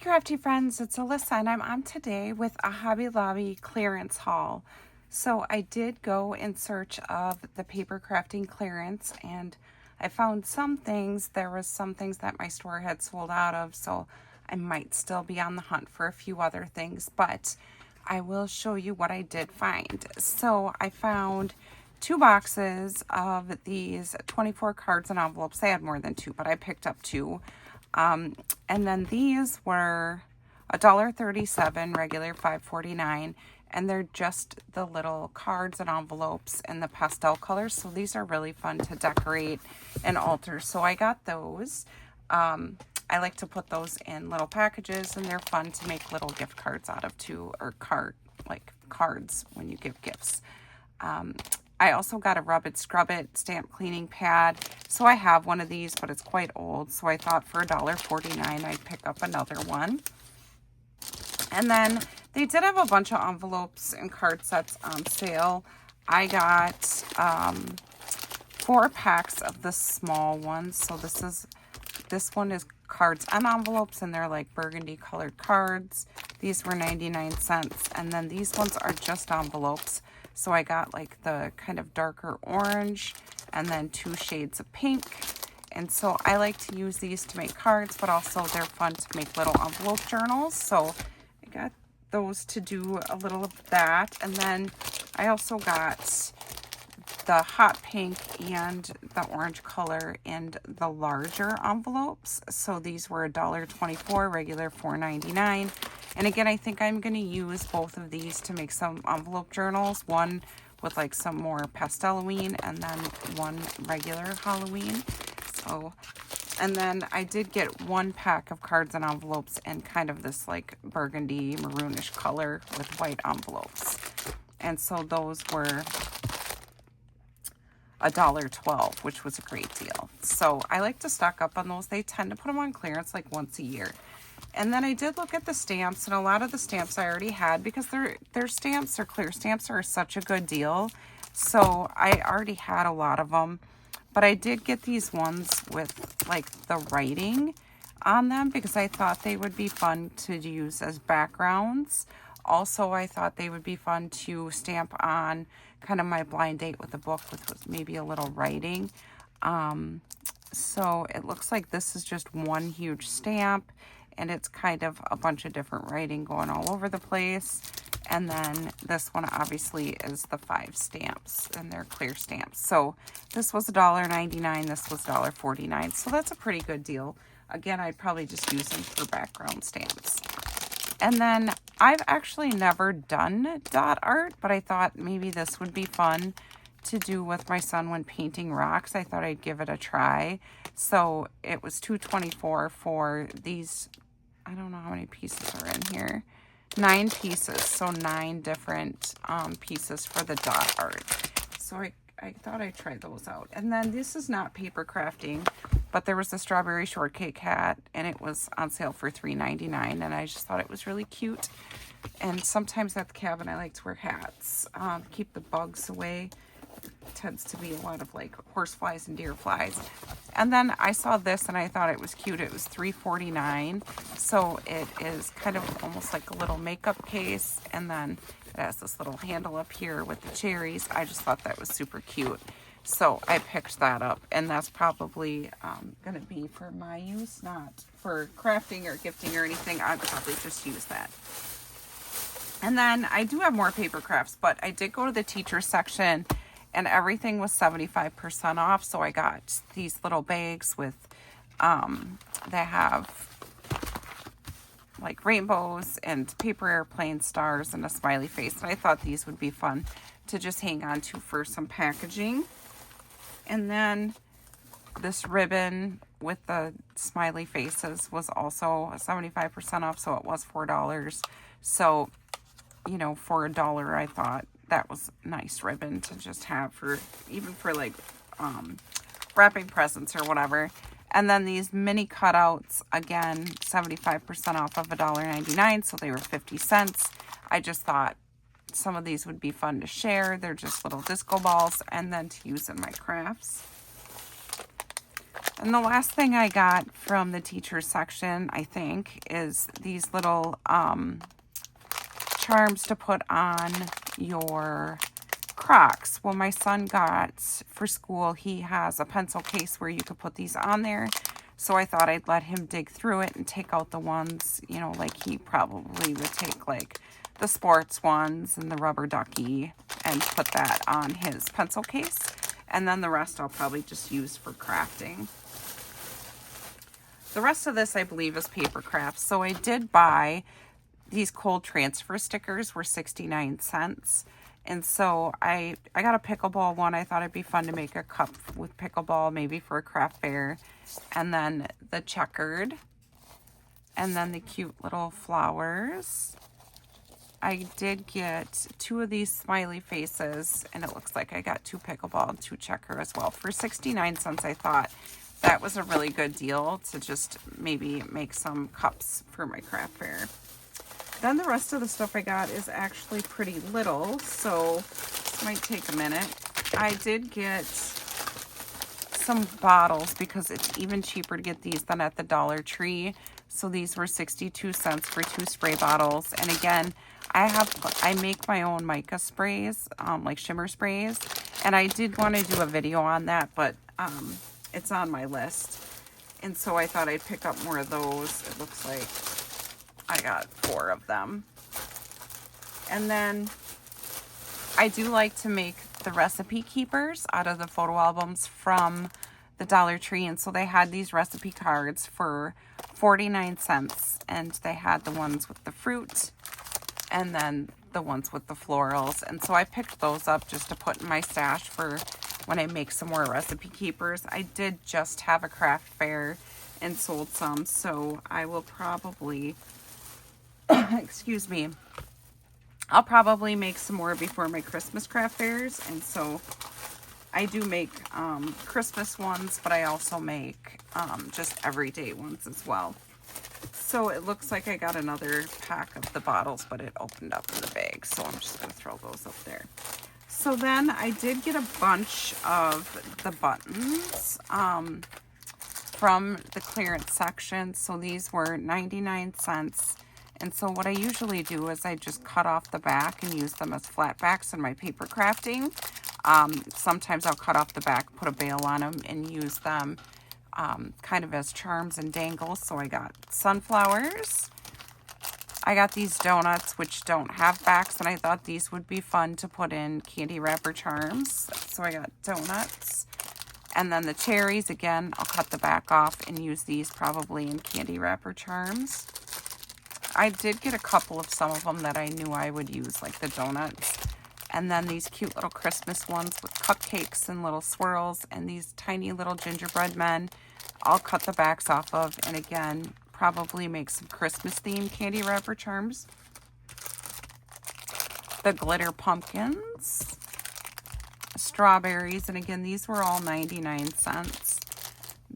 crafty friends, it's Alyssa and I'm on today with a Hobby Lobby clearance haul. So I did go in search of the paper crafting clearance and I found some things. There was some things that my store had sold out of, so I might still be on the hunt for a few other things, but I will show you what I did find. So I found 2 boxes of these 24 cards and envelopes. They had more than 2, but I picked up 2. And then these were $1.37, regular $5.49, and they're just the little cards and envelopes in the pastel colors. So these are really fun to decorate and alter. So I got those. I like to put those in little packages, and they're fun to make little gift cards out of too, or cards when you give gifts. I also got a Rub It Scrub It stamp cleaning pad. So I have one of these, but it's quite old. So I thought for $1.49 I'd pick up another one. And then they did have a bunch of envelopes and card sets on sale. I got 4 packs of the small ones. So this one is cards and envelopes, and they're like burgundy colored cards. These were 99 cents. And then these ones are just envelopes. So I got like the kind of darker orange and then 2 shades of pink. And so I like to use these to make cards, but also they're fun to make little envelope journals. So I got those to do a little of that. And then I also got the hot pink and the orange color in the larger envelopes. So these were $1.24, regular $4.99. And again, I think I'm going to use both of these to make some envelope journals. One with like some more pastel Halloween and then one regular Halloween. So, and then I did get 1 pack of cards and envelopes in kind of this like burgundy maroonish color with white envelopes. And so those were $1.12, which was a great deal. So I like to stock up on those. They tend to put them on clearance like once a year. And then I did look at the stamps, and a lot of the stamps I already had because their stamps, their clear stamps are such a good deal. So I already had a lot of them, but I did get these ones with like the writing on them because I thought they would be fun to use as backgrounds. Also, I thought they would be fun to stamp on kind of my blind date with a book with maybe a little writing. So it looks like this is just one huge stamp, and it's kind of a bunch of different writing going all over the place. And then this one obviously is the 5 stamps, and they're clear stamps. So this was $1.99, this was $1.49. So that's a pretty good deal. Again, I'd probably just use them for background stamps. And then I've actually never done dot art, but I thought maybe this would be fun to do with my son when painting rocks. I thought I'd give it a try. So it was $2.24 for these. I don't know how many pieces are in here. 9 pieces, so 9 different pieces for the dot art. So I thought I'd try those out. And then this is not paper crafting, but there was a strawberry shortcake hat, and it was on sale for $3.99, and I just thought it was really cute. And sometimes at the cabin I like to wear hats, keep the bugs away. It tends to be a lot of like horse flies and deer flies. And then I saw this and I thought it was cute. It was $3.49. So it is kind of almost like a little makeup case, and then it has this little handle up here with the cherries. I just thought that was super cute. So I picked that up, and that's probably going to be for my use, not for crafting or gifting or anything. I'd probably just use that. And then I do have more paper crafts, but I did go to the teacher section, and everything was 75% off. So I got these little bags with, that have like rainbows and paper airplane stars and a smiley face. And I thought these would be fun to just hang on to for some packaging. And then this ribbon with the smiley faces was also 75% off. So it was $4. So, you know, for $1, I thought that was a nice ribbon to just have for, even for like wrapping presents or whatever. And then these mini cutouts, again, 75% off of $1.99, so they were 50 cents. I just thought some of these would be fun to share. They're just little disco balls, and then to use in my crafts. And the last thing I got from the teacher section, I think, is these little charms to put on your Crocs. Well, my son got for school, he has a pencil case where you could put these on there. So I thought I'd let him dig through it and take out the ones, you know, like he probably would take like the sports ones and the rubber ducky and put that on his pencil case. And then the rest I'll probably just use for crafting. The rest of this, I believe, is paper crafts. So I did buy these cold transfer stickers, were 69 cents. And so I got a pickleball one. I thought it'd be fun to make a cup with pickleball, maybe for a craft fair. And then the checkered. And then the cute little flowers. I did get 2 of these smiley faces. And it looks like I got 2 pickleball and 2 checker as well. For 69 cents, I thought that was a really good deal to just maybe make some cups for my craft fair. Then the rest of the stuff I got is actually pretty little, so this might take a minute. I did get some bottles because it's even cheaper to get these than at the Dollar Tree. So these were 62 cents for 2 spray bottles. And again, I make my own mica sprays, like shimmer sprays. And I did want to do a video on that, but it's on my list. And so I thought I'd pick up more of those. It looks like I got 4 of them. And then I do like to make the recipe keepers out of the photo albums from the Dollar Tree. And so they had these recipe cards for 49 cents. And they had the ones with the fruit and then the ones with the florals. And so I picked those up just to put in my stash for when I make some more recipe keepers. I did just have a craft fair and sold some. So I will probably... excuse me, I'll probably make some more before my Christmas craft fairs. And so I do make Christmas ones, but I also make just everyday ones as well. So it looks like I got another pack of the bottles, but it opened up in the bag, so I'm just going to throw those up there. So then I did get a bunch of the buttons from the clearance section. So these were 99 cents. And so what I usually do is I just cut off the back and use them as flat backs in my paper crafting. Sometimes I'll cut off the back, put a bail on them, and use them kind of as charms and dangles. So I got sunflowers. I got these donuts, which don't have backs, and I thought these would be fun to put in candy wrapper charms. So I got donuts. And then the cherries, again, I'll cut the back off and use these probably in candy wrapper charms. I did get a couple of some of them that I knew I would use, like the donuts. And then these cute little Christmas ones with cupcakes and little swirls, and these tiny little gingerbread men. I'll cut the backs off of, and again, probably make some Christmas themed candy wrapper charms. The glitter pumpkins. Strawberries, and again, these were all 99 cents.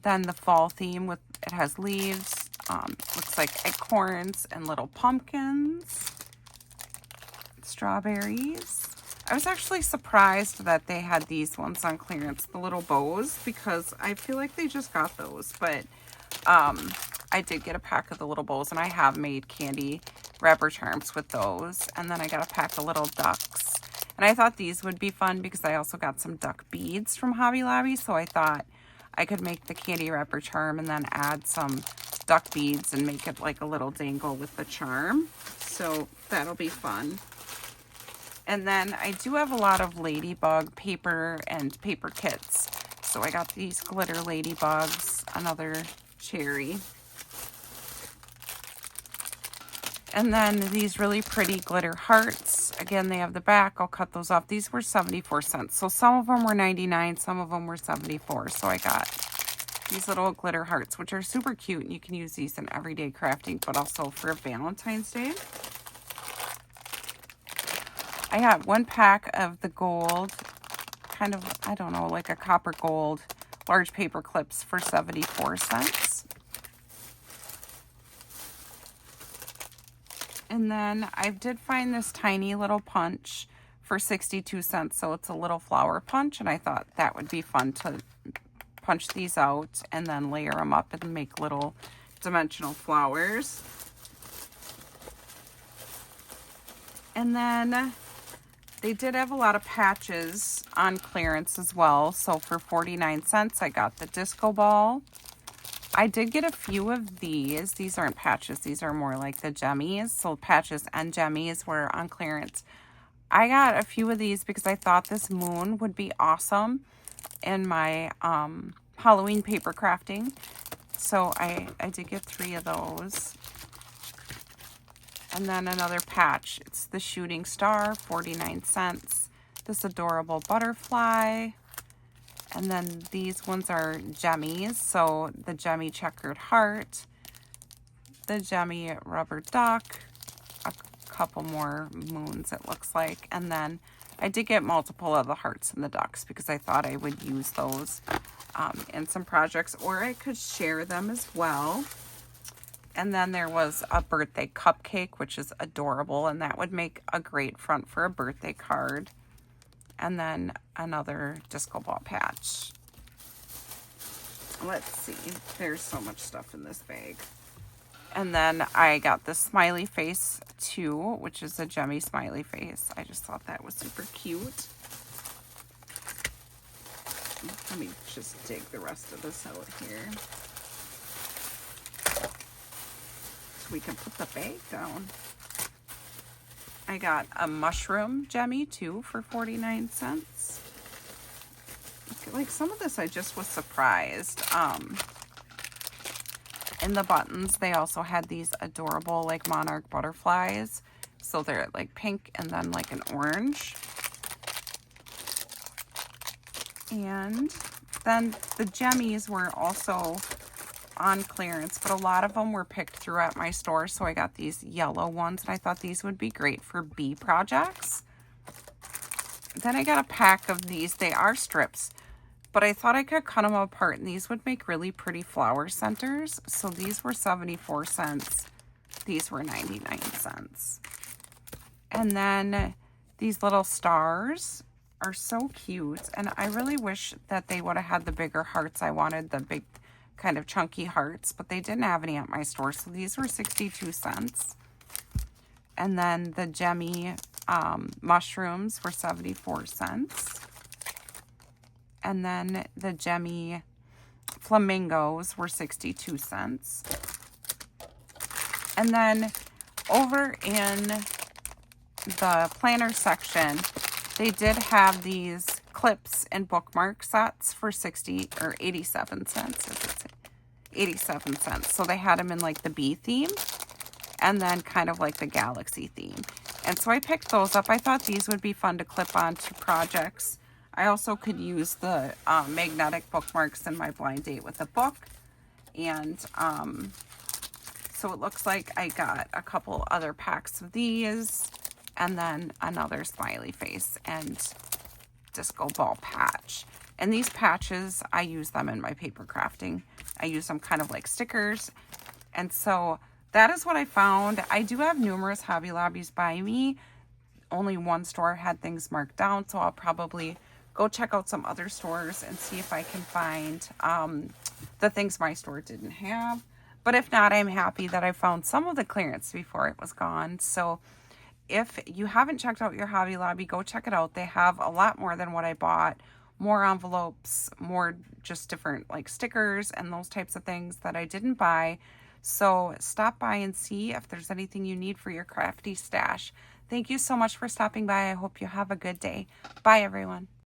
Then the fall theme with, it has leaves. Looks like acorns and little pumpkins, strawberries. I was actually surprised that they had these ones on clearance, the little bows, because I feel like they just got those. But I did get a pack of the little bows, and I have made candy wrapper charms with those. And then I got a pack of little ducks. And I thought these would be fun because I also got some duck beads from Hobby Lobby. So I thought I could make the candy wrapper charm and then add some duck beads and make it like a little dangle with the charm. So that'll be fun. And then I do have a lot of ladybug paper and paper kits. So I got these glitter ladybugs, another cherry. And then these really pretty glitter hearts. Again, they have the back. I'll cut those off. These were 74 cents. So some of them were 99, some of them were 74. So I got these little glitter hearts, which are super cute. And you can use these in everyday crafting, but also for Valentine's Day. I got 1 pack of the gold, kind of, I don't know, like a copper gold, large paper clips for 74 cents. And then I did find this tiny little punch for 62 cents. So it's a little flower punch, and I thought that would be fun to punch these out and then layer them up and make little dimensional flowers. And then they did have a lot of patches on clearance as well. So for 49 cents, I got the disco ball. I did get a few of these. These aren't patches. These are more like the jemmies. So patches and jemmies were on clearance. I got a few of these because I thought this moon would be awesome in my Halloween paper crafting. So I did get 3 of those. And then another patch. It's the shooting star, 49 cents. This adorable butterfly. And then these ones are jemmies. So the jemmy checkered heart, the jemmy rubber duck, a couple more moons it looks like. And then I did get multiple of the hearts and the ducks because I thought I would use those in some projects, or I could share them as well. And then there was a birthday cupcake, which is adorable, and that would make a great front for a birthday card. And then another disco ball patch. Let's see. There's so much stuff in this bag. And then I got the smiley face too, which is a jemmy smiley face. I just thought that was super cute. Let me just dig the rest of this out here, we can put the bag down. I got a mushroom jemmy too for 49 cents. Like some of this I just was surprised. In the buttons they also had these adorable like monarch butterflies. So they're like pink and then like an orange. And then the jemmies were also on clearance, but a lot of them were picked through at my store, so I got these yellow ones, and I thought these would be great for bee projects. Then I got a pack of these. They are strips, but I thought I could cut them apart, and these would make really pretty flower centers. So these were 74 cents. These were 99 cents. And then these little stars are so cute, and I really wish that they would have had the bigger hearts. I wanted the big kind of chunky hearts, but they didn't have any at my store, so these were 62 cents. And then the jemmy mushrooms were 74 cents. And then the jemmy flamingos were 62 cents. And then over in the planner section, they did have these clips and bookmark sets for 60 or 87 cents. 87 cents. So they had them in like the bee theme and then kind of like the galaxy theme. And so I picked those up. I thought these would be fun to clip onto projects. I also could use the magnetic bookmarks in my blind date with a book. And so it looks like I got a couple other packs of these and then another smiley face and disco ball patch. And these patches, I use them in my paper crafting. I use them kind of like stickers. And so that is what I found. I do have numerous Hobby Lobbies by me. Only one store had things marked down, so I'll probably go check out some other stores and see if I can find the things my store didn't have. But if not, I'm happy that I found some of the clearance before it was gone. So if you haven't checked out your Hobby Lobby, go check it out. They have a lot more than what I bought. More envelopes, more just different like stickers and those types of things that I didn't buy. So stop by and see if there's anything you need for your crafty stash. Thank you so much for stopping by. I hope you have a good day. Bye, everyone.